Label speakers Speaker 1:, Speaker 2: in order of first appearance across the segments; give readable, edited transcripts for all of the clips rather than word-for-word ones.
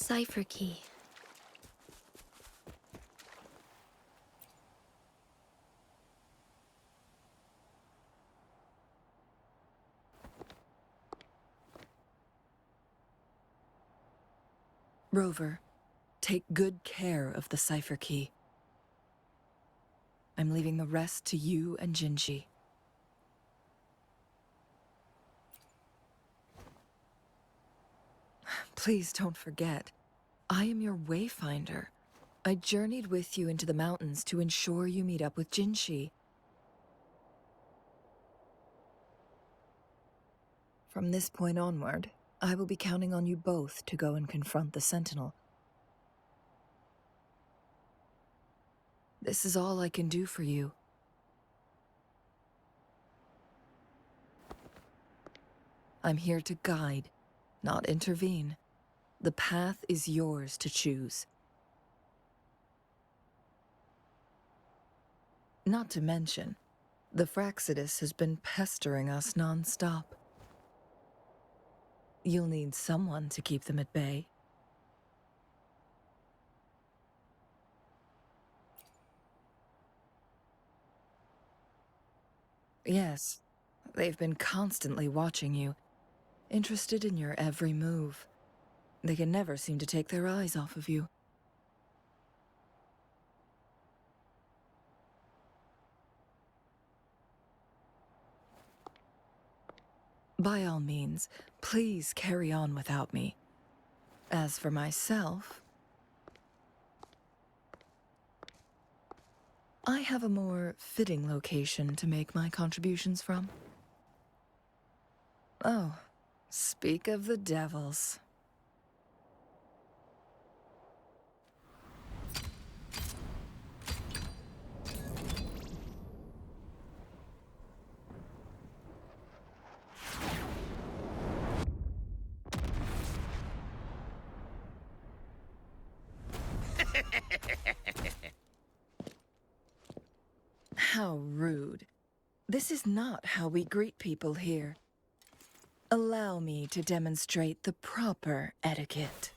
Speaker 1: cipher key.
Speaker 2: Rover, take good care of the cipher key. I'm leaving the rest to you and Jinhsi. Please don't forget, I am your wayfinder. I journeyed with you into the mountains to ensure you meet up with Jinhsi. From this point onward, I will be counting on you both to go and confront the sentinel. This is all I can do for you. I'm here to guide, not intervene. The path is yours to choose. Not to mention, the Fraxidus has been pestering us non-stop. You'll need someone to keep them at bay. Yes, they've been constantly watching you, interested in your every move. They can never seem to take their eyes off of you. By all means, please carry on without me. As for myself, I have a more fitting location to make my contributions from. Oh, speak of the devils. How rude. This is not how we greet people here. Allow me to demonstrate the proper etiquette.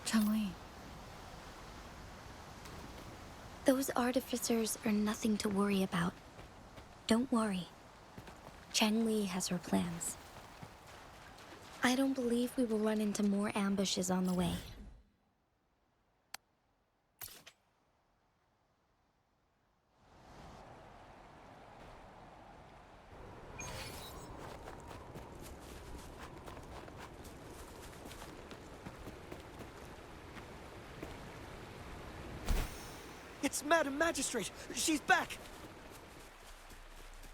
Speaker 2: Changli.
Speaker 1: Those artificers are nothing to worry about. Don't worry. Changli has her plans. I don't believe we will run into more ambushes on the way.
Speaker 3: It's Madam Magistrate! She's back!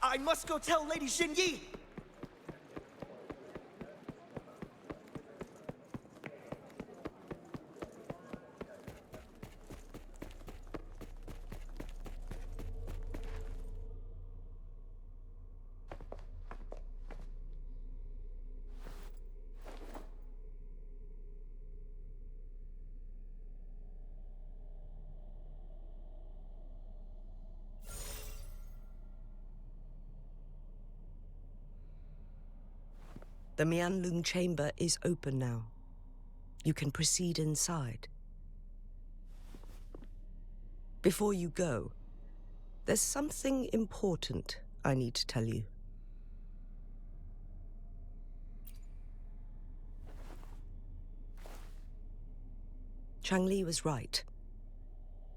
Speaker 3: I must go tell Lady Jinhsi!
Speaker 4: The Mianlung chamber is open now. You can proceed inside. Before you go, there's something important I need to tell you. Changli was right.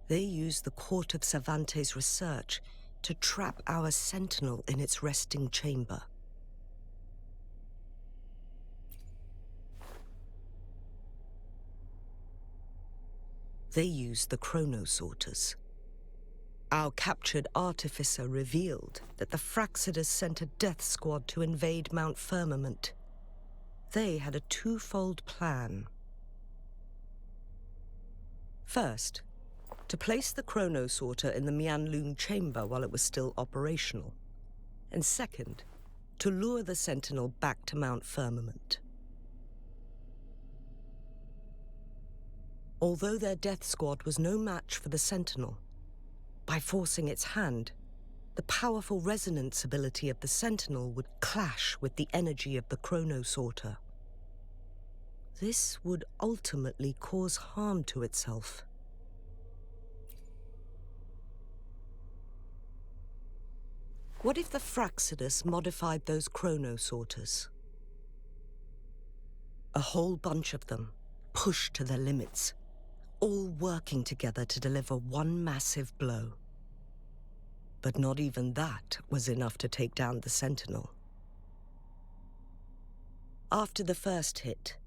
Speaker 4: They used the Court of Cervantes' research to trap our sentinel in its resting chamber. They used the chronosorters. Our captured artificer revealed that the Fraxidus sent a death squad to invade Mount Firmament. They had a twofold plan. First, to place the chronosorter in the Mianlun chamber while it was still operational. And second, to lure the sentinel back to Mount Firmament. Although their death squad was no match for the sentinel, by forcing its hand, the powerful resonance ability of the sentinel would clash with the energy of the chronosorter. This would ultimately cause harm to itself. What if the Fraxidus modified those chronosorters? A whole bunch of them, pushed to their limits, all working together to deliver one massive blow. But not even that was enough to take down the sentinel. After the first hit,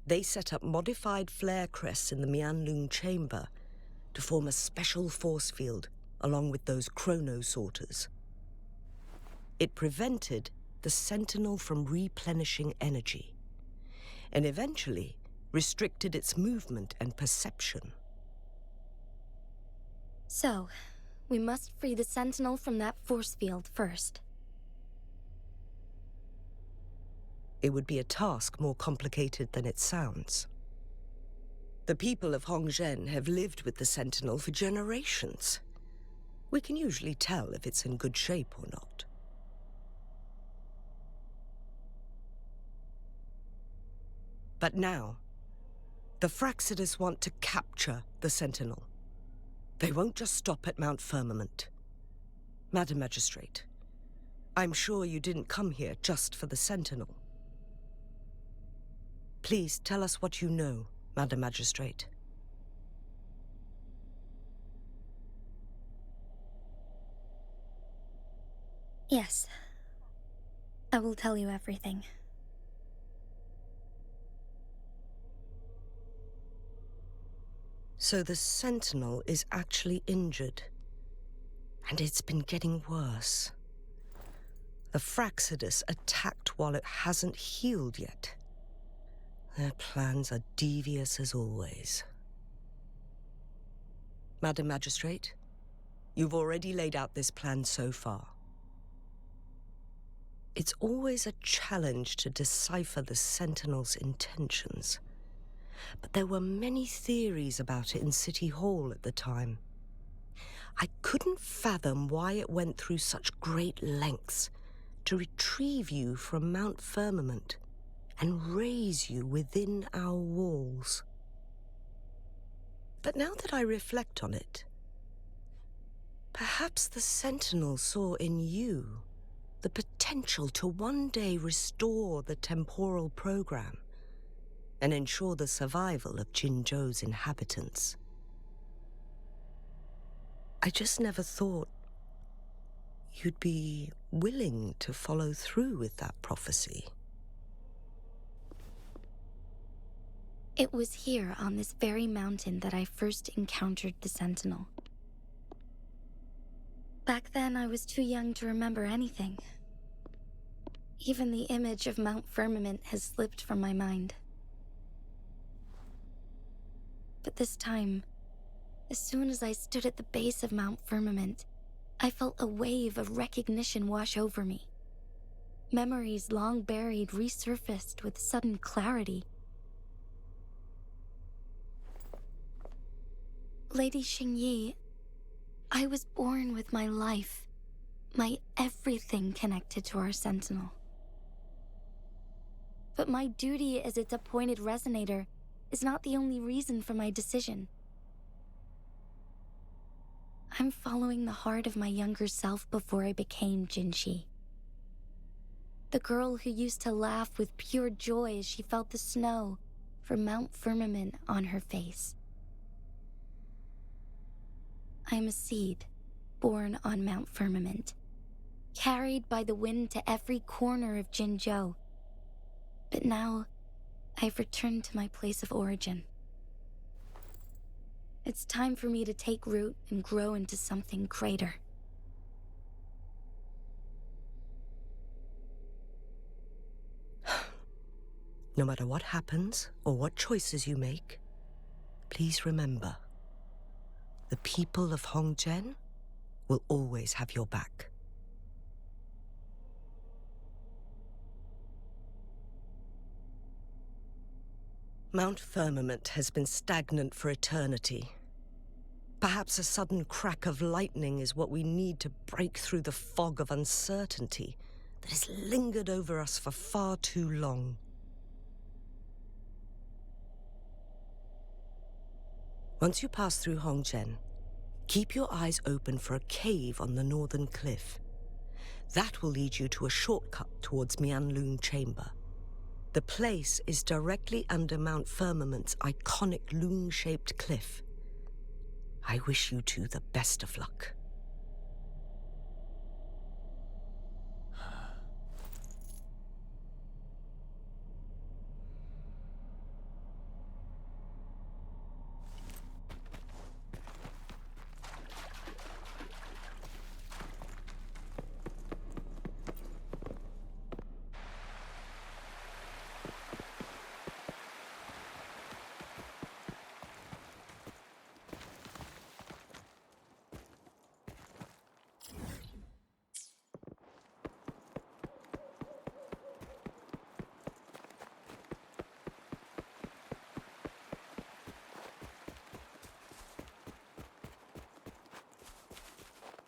Speaker 4: they set up modified flare crests in the Mianlun chamber to form a special force field along with those chronosorters. It prevented the sentinel from replenishing energy, and eventually restricted its movement and perception.
Speaker 1: So, we must free the sentinel from that force field first.
Speaker 4: It would be a task more complicated than it sounds. The people of Hongzhen have lived with the sentinel for generations. We can usually tell if it's in good shape or not. But now, the Fraxidus want to capture the sentinel. They won't just stop at Mount Firmament. Madam Magistrate, I'm sure you didn't come here just for the sentinel. Please tell us what you know, Madam Magistrate.
Speaker 1: Yes. I will tell you everything.
Speaker 4: So the sentinel is actually injured. And it's been getting worse. The Fraxidus attacked while it hasn't healed yet. Their plans are devious as always. Madam Magistrate, you've already laid out this plan so far. It's always a challenge to decipher the sentinel's intentions. But there were many theories about it in City Hall at the time. I couldn't fathom why it went through such great lengths to retrieve you from Mount Firmament and raise you within our walls. But now that I reflect on it, perhaps the Sentinel saw in you the potential to one day restore the temporal program and ensure the survival of Jinzhou's inhabitants. I just never thought you'd be willing to follow through with that prophecy.
Speaker 1: It was here on this very mountain that I first encountered the Sentinel. Back then, I was too young to remember anything. Even the image of Mount Firmament has slipped from my mind. But this time, as soon as I stood at the base of Mount Firmament, I felt a wave of recognition wash over me. Memories long buried resurfaced with sudden clarity. Lady Xingyi, I was born with my life, my everything connected to our Sentinel. But my duty as its appointed resonator is not the only reason for my decision. I'm following the heart of my younger self before I became Jinhsi. The girl who used to laugh with pure joy as she felt the snow from Mount Firmament on her face. I'm a seed born on Mount Firmament, carried by the wind to every corner of Jinzhou. But now, I've returned to my place of origin. It's time for me to take root and grow into something greater.
Speaker 4: No matter what happens or what choices you make, please remember, the people of Hongzhen will always have your back. Mount Firmament has been stagnant for eternity. Perhaps a sudden crack of lightning is what we need to break through the fog of uncertainty that has lingered over us for far too long. Once you pass through Hongzhen, keep your eyes open for a cave on the northern cliff. That will lead you to a shortcut towards Mianlun Chamber. The place is directly under Mount Firmament's iconic loon-shaped cliff. I wish you two the best of luck.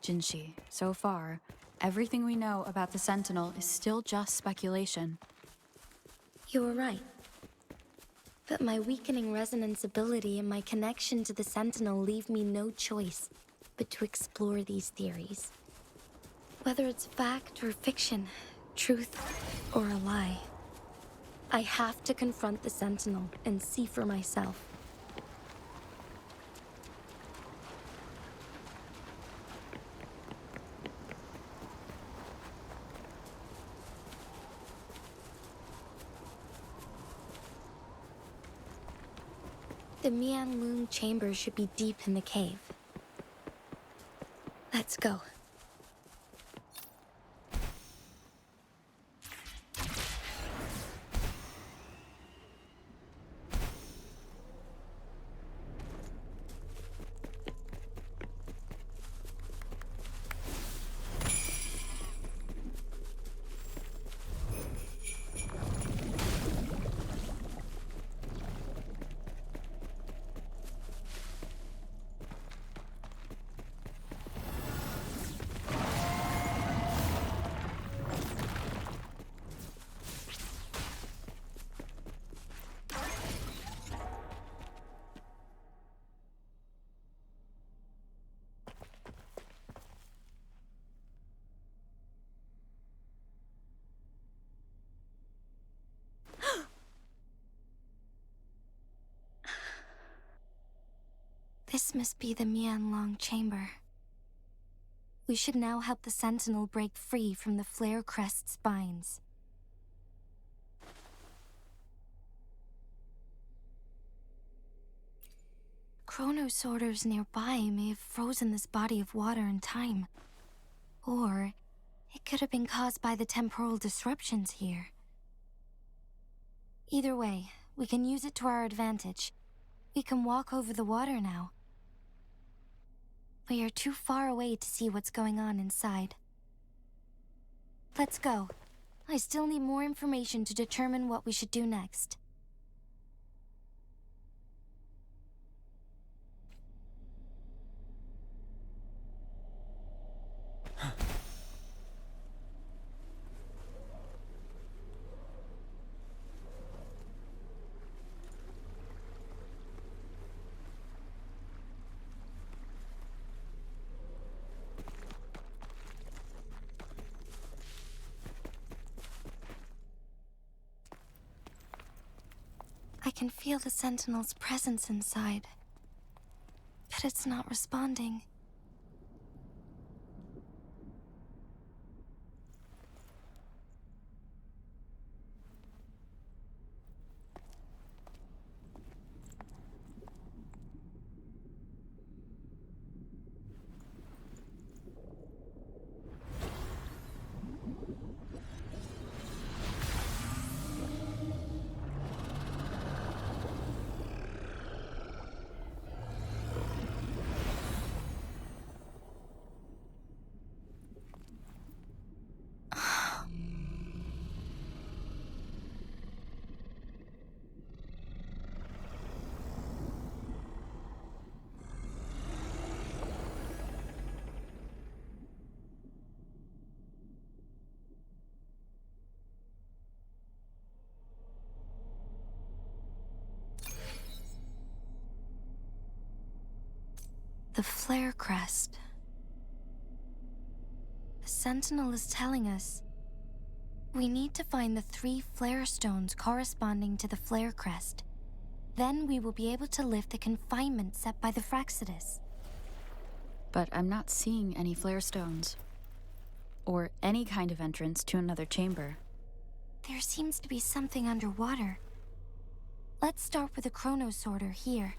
Speaker 5: Jinhsi, so far, everything we know about the Sentinel is still just speculation.
Speaker 1: You were right. But my weakening resonance ability and my connection to the Sentinel leave me no choice but to explore these theories. Whether it's fact or fiction, truth or a lie, I have to confront the Sentinel and see for myself. The Mianlun chamber should be deep in the cave. Let's go. This must be the Mianlong chamber. We should now help the Sentinel break free from the Flare Crest spines. Chrono sorters nearby may have frozen this body of water in time. Or it could have been caused by the temporal disruptions here. Either way, we can use it to our advantage. We can walk over the water now. We are too far away to see what's going on inside. Let's go. I still need more information to determine what we should do next. I can feel the Sentinel's presence inside, but it's not responding. The flare crest. The sentinel is telling us we need to find the 3 flare stones corresponding to the flare crest. Then we will be able to lift the confinement set by the Fraxidus.
Speaker 5: But I'm not seeing any flare stones. Or any kind of entrance to another chamber.
Speaker 1: There seems to be something underwater. Let's start with the chrono sorter here.